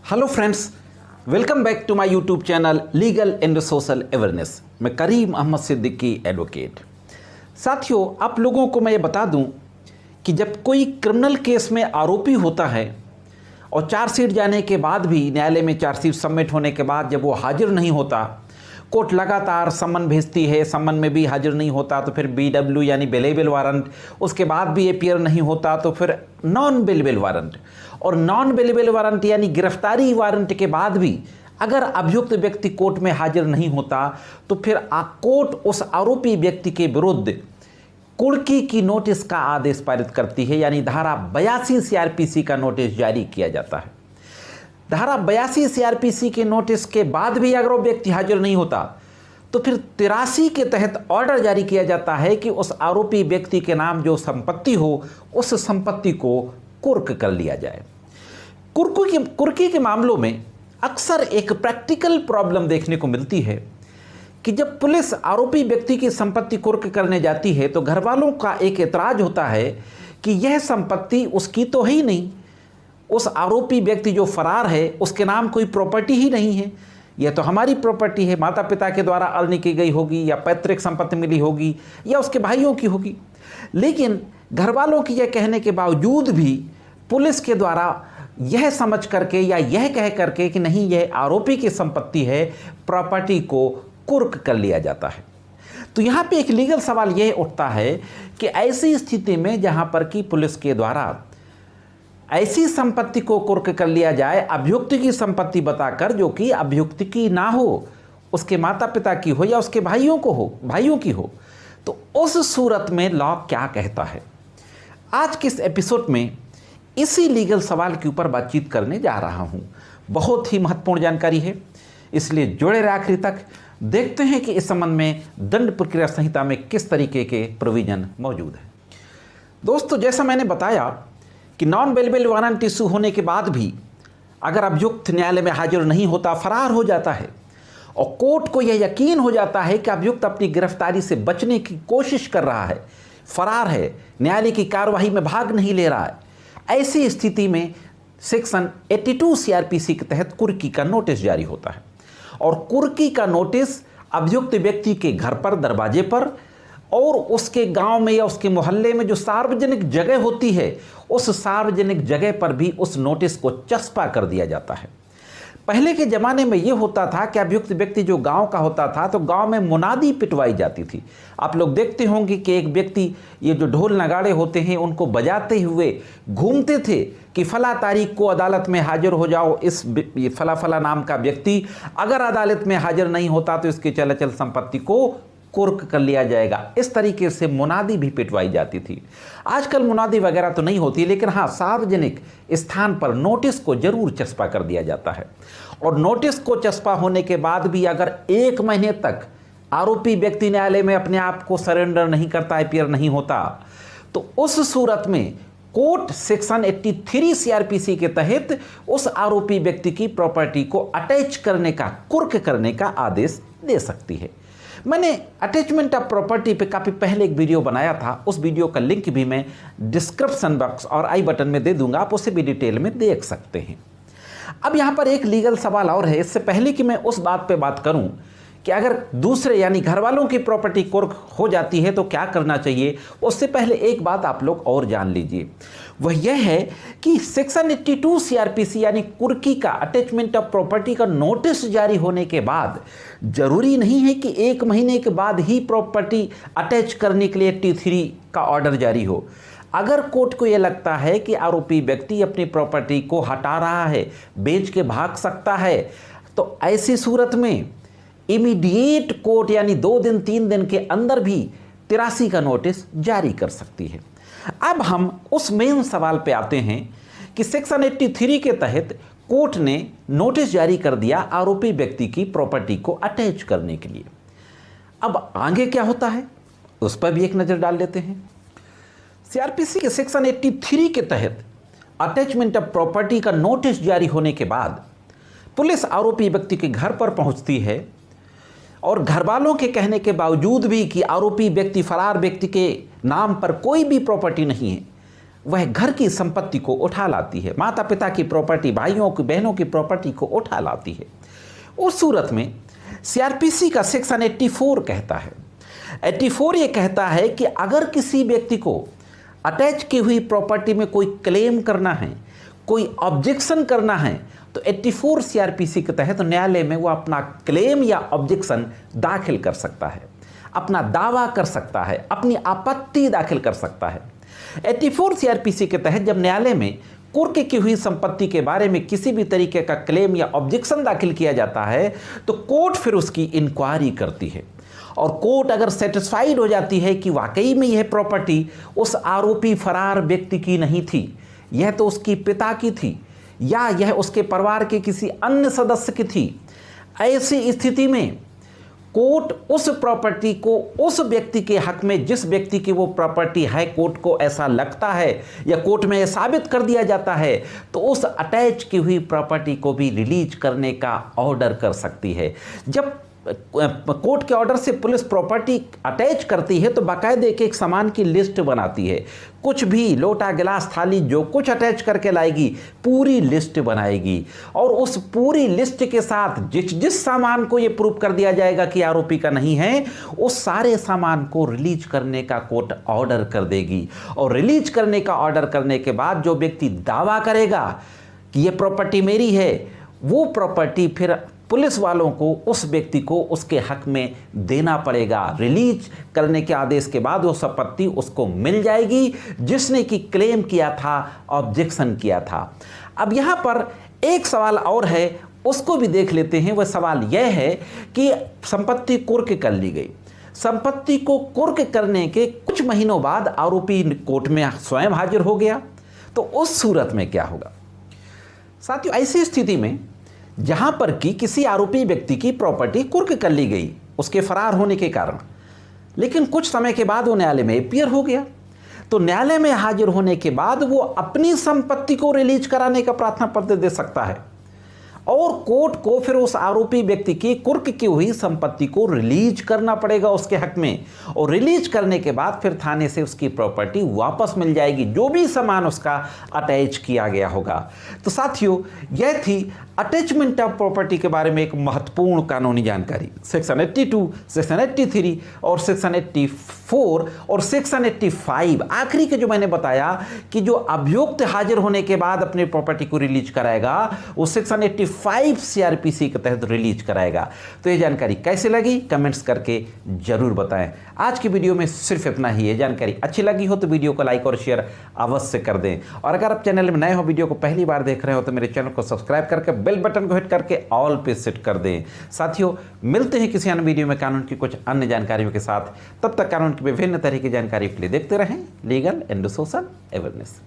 Hello friends, welcome back to my YouTube channel legal and social awareness. मैं Karim Ahmad Siddiqui advocate. साथियों, आप लोगों को मैं ये बता दूं कि जब कोई क्रिमिनल केस में आरोपी होता है और चार्जशीट जाने के बाद भी, न्यायालय में चार्जशीट सबमिट होने के बाद जब वो हाजिर नहीं होता, कोर्ट लगातार समन भेजती है, समन में भी हाजिर नहीं होता तो फिर BW यानी बेलेबल वारंट, उसके बाद भी अपीयर नहीं होता तो फिर नॉन बेलेबल वारंट, और नॉन बेलेबल वारंट यानी गिरफ्तारी वारंट के बाद भी अगर अभियुक्त व्यक्ति कोर्ट में हाजिर नहीं होता तो फिर कोर्ट उस आरोपी व्यक्ति के विरुद्ध कुर्की की नोटिस का आदेश पारित करती है, यानी धारा 82 CRPC का नोटिस जारी किया जाता है। धारा 82 CRPC के नोटिस के बाद भी अगर वो व्यक्ति हाजिर नहीं होता तो फिर 83 के तहत ऑर्डर जारी किया जाता है कि उस आरोपी व्यक्ति के नाम जो संपत्ति हो उस संपत्ति को कुर्क कर लिया जाए। कुर्की के मामलों में अक्सर एक प्रैक्टिकल प्रॉब्लम देखने को मिलती है कि जब पुलिस आरोपी व्यक्ति की संपत्ति कुर्क करने जाती है तो घर वालों का एक एतराज होता है कि यह संपत्ति उसकी तो है ही नहीं, उस आरोपी व्यक्ति जो फरार है उसके नाम कोई प्रॉपर्टी ही नहीं है, यह तो हमारी प्रॉपर्टी है, माता पिता के द्वारा अर्न की गई होगी या पैतृक संपत्ति मिली होगी या उसके भाइयों की होगी। लेकिन घर वालों की यह कहने के बावजूद भी पुलिस के द्वारा यह समझ करके या यह कह करके कि नहीं यह आरोपी की संपत्ति है, प्रॉपर्टी को कुर्क कर लिया जाता है। तो यहाँ पे एक लीगल सवाल यह उठता है कि ऐसी स्थिति में जहाँ पर कि पुलिस के द्वारा ऐसी संपत्ति को कुर्क कर लिया जाए, अभियुक्त की संपत्ति बताकर, जो कि अभियुक्त की ना हो, उसके माता पिता की हो या उसके भाइयों की हो, तो उस सूरत में लॉ क्या कहता है। आज के इस एपिसोड में इसी लीगल सवाल के ऊपर बातचीत करने जा रहा हूं। बहुत ही महत्वपूर्ण जानकारी है, इसलिए जुड़े रहे आखिरी तक। देखते हैं कि इस संबंध में दंड प्रक्रिया संहिता में किस तरीके के प्रोविजन मौजूद है। दोस्तों, जैसा मैंने बताया कि नॉन बेलेबल वारंट इशू होने के बाद भी अगर अभियुक्त न्यायालय में हाजिर नहीं होता, फरार हो जाता है और कोर्ट को यह यकीन हो जाता है कि अभियुक्त अपनी गिरफ्तारी से बचने की कोशिश कर रहा है, फरार है, न्यायालय की कार्यवाही में भाग नहीं ले रहा है, ऐसी स्थिति में सेक्शन 82 CRPC के तहत कुर्की का नोटिस जारी होता है। और कुर्की का नोटिस अभियुक्त व्यक्ति के घर पर, दरवाजे पर और उसके गांव में या उसके मोहल्ले में जो सार्वजनिक जगह होती है, उस सार्वजनिक जगह पर भी उस नोटिस को चस्पा कर दिया जाता है। पहले के ज़माने में ये होता था कि अभियुक्त व्यक्ति जो गांव का होता था तो गांव में मुनादी पिटवाई जाती थी। आप लोग देखते होंगे कि एक व्यक्ति, ये जो ढोल नगाड़े होते हैं, उनको बजाते हुए घूमते थे कि फला तारीख को अदालत में हाजिर हो जाओ, इस फला फला नाम का व्यक्ति अगर अदालत में हाजिर नहीं होता तो इसकी चल अचल संपत्ति को कुर्क कर लिया जाएगा। इस तरीके से मुनादी भी पिटवाई जाती थी। आजकल मुनादी वगैरह तो नहीं होती, लेकिन हाँ, सार्वजनिक स्थान पर नोटिस को जरूर चस्पा कर दिया जाता है। और नोटिस को चस्पा होने के बाद भी अगर 1 महीने तक आरोपी व्यक्ति न्यायालय में अपने आप को सरेंडर नहीं करता, अपीयर नहीं होता, तो उस सूरत में कोर्ट सेक्शन 83 CRPC के तहत उस आरोपी व्यक्ति की प्रॉपर्टी को अटैच करने का, कुर्क करने का आदेश दे सकती है। मैंने अटैचमेंट ऑफ प्रॉपर्टी पे काफ़ी पहले एक वीडियो बनाया था, उस वीडियो का लिंक भी मैं डिस्क्रिप्शन बॉक्स और आई बटन में दे दूंगा, आप उसे भी डिटेल में देख सकते हैं। अब यहाँ पर एक लीगल सवाल और है। इससे पहले कि मैं उस बात पे बात करूँ कि अगर दूसरे यानी घर वालों की प्रॉपर्टी कुर्क हो जाती है तो क्या करना चाहिए, उससे पहले एक बात आप लोग और जान लीजिए। वह यह है कि सेक्शन 82 CRPC यानी कुर्की का, अटैचमेंट ऑफ प्रॉपर्टी का नोटिस जारी होने के बाद जरूरी नहीं है कि 1 महीने के बाद ही प्रॉपर्टी अटैच करने के लिए 83 का ऑर्डर जारी हो। अगर कोर्ट को यह लगता है कि आरोपी व्यक्ति अपनी प्रॉपर्टी को हटा रहा है, बेच के भाग सकता है, तो ऐसी सूरत में इमीडिएट कोर्ट यानी 2 दिन 3 दिन के अंदर भी 83 का नोटिस जारी कर सकती है। अब हम उस मेन सवाल पे आते हैं कि सेक्शन 83 के तहत कोर्ट ने नोटिस जारी कर दिया आरोपी व्यक्ति की प्रॉपर्टी को अटैच करने के लिए। अब आगे क्या होता है उस पर भी एक नज़र डाल लेते हैं। CRPC के सेक्शन 83 के तहत अटैचमेंट ऑफ प्रॉपर्टी का नोटिस जारी होने के बाद पुलिस आरोपी व्यक्ति के घर पर पहुंचती है और घर वालों के कहने के बावजूद भी कि आरोपी व्यक्ति, फरार व्यक्ति के नाम पर कोई भी प्रॉपर्टी नहीं है, वह घर की संपत्ति को उठा लाती है, माता पिता की प्रॉपर्टी, भाइयों की बहनों की प्रॉपर्टी को उठा लाती है। उस सूरत में सीआरपीसी का सेक्शन 84 कहता है, 84 ये कहता है कि अगर किसी व्यक्ति को अटैच की हुई प्रॉपर्टी में कोई क्लेम करना है, कोई ऑब्जेक्शन करना है, तो 84 सीआरपीसी के तहत न्यायालय में वो अपना क्लेम या ऑब्जेक्शन दाखिल कर सकता है, अपना दावा कर सकता है, अपनी आपत्ति दाखिल कर सकता है। 84 सीआरपीसी के तहत जब न्यायालय में कुर्क की हुई संपत्ति के बारे में किसी भी तरीके का क्लेम या ऑब्जेक्शन दाखिल किया जाता है तो कोर्ट फिर उसकी इंक्वायरी करती है, और कोर्ट अगर सेटिस्फाइड हो जाती है कि वाकई में यह प्रॉपर्टी उस आरोपी फरार व्यक्ति की नहीं थी, यह तो उसके पिता की थी या यह उसके परिवार के किसी अन्य सदस्य की थी, ऐसी स्थिति में कोर्ट उस प्रॉपर्टी को उस व्यक्ति के हक में, जिस व्यक्ति की वो प्रॉपर्टी है, कोर्ट को ऐसा लगता है या कोर्ट में साबित कर दिया जाता है, तो उस अटैच की हुई प्रॉपर्टी को भी रिलीज करने का ऑर्डर कर सकती है। जब कोर्ट के ऑर्डर से पुलिस प्रॉपर्टी अटैच करती है तो बाकायदे एक सामान की लिस्ट बनाती है, कुछ भी लोटा गिलास थाली जो कुछ अटैच करके लाएगी पूरी लिस्ट बनाएगी, और उस पूरी लिस्ट के साथ जिस सामान को ये प्रूव कर दिया जाएगा कि आरोपी का नहीं है, उस सारे सामान को रिलीज करने का कोर्ट ऑर्डर कर देगी। और रिलीज करने का ऑर्डर करने के बाद जो व्यक्ति दावा करेगा कि ये प्रॉपर्टी मेरी है, वो प्रॉपर्टी फिर पुलिस वालों को उस व्यक्ति को उसके हक में देना पड़ेगा। रिलीज करने के आदेश के बाद वो संपत्ति उसको मिल जाएगी जिसने कि क्लेम किया था, ऑब्जेक्शन किया था। अब यहाँ पर एक सवाल और है, उसको भी देख लेते हैं। वह सवाल यह है कि संपत्ति कुर्क कर ली गई, संपत्ति को कुर्क करने के कुछ महीनों बाद आरोपी कोर्ट में स्वयं हाजिर हो गया, तो उस सूरत में क्या होगा? साथियों, ऐसी स्थिति में जहां पर कि किसी आरोपी व्यक्ति की प्रॉपर्टी कुर्क कर ली गई उसके फरार होने के कारण, लेकिन कुछ समय के बाद वो न्यायालय में अपीयर हो गया, तो न्यायालय में हाजिर होने के बाद वो अपनी संपत्ति को रिलीज कराने का प्रार्थना पत्र दे सकता है, और कोर्ट को फिर उस आरोपी व्यक्ति की कुर्क की हुई संपत्ति को रिलीज करना पड़ेगा उसके हक में, और रिलीज करने के बाद फिर थाने से उसकी प्रॉपर्टी वापस मिल जाएगी, जो भी सामान उसका अटैच किया गया होगा। तो साथियों, यह थी अटैचमेंट ऑफ प्रॉपर्टी के बारे में एक महत्वपूर्ण कानूनी जानकारी। सेक्शन 82, सेक्शन 83 और सेक्शन 84 और सेक्शन 85 आखिरी के जो मैंने बताया कि जो अभियुक्त हाजिर होने के बाद अपनी प्रॉपर्टी को रिलीज कराएगा वो सेक्शन 85 सीआरपीसी के तहत रिलीज कराएगा। तो ये जानकारी कैसे लगी कमेंट्स करके जरूर बताएं। आज की वीडियो में सिर्फ इतना ही है। जानकारी अच्छी लगी हो तो वीडियो को लाइक और शेयर अवश्य कर दें, और अगर आप चैनल में नए हो, वीडियो को पहली बार देख रहे हो, तो मेरे चैनल को सब्सक्राइब करके बेल बटन को हिट करके ऑल पे सेट कर दें। साथियों, मिलते हैं किसी अन्य वीडियो में कानून की कुछ अन्य जानकारियों के साथ। तब तक कानून की विभिन्न तरह की जानकारी के लिए देखते रहें लीगल एंड सोशल अवेयरनेस।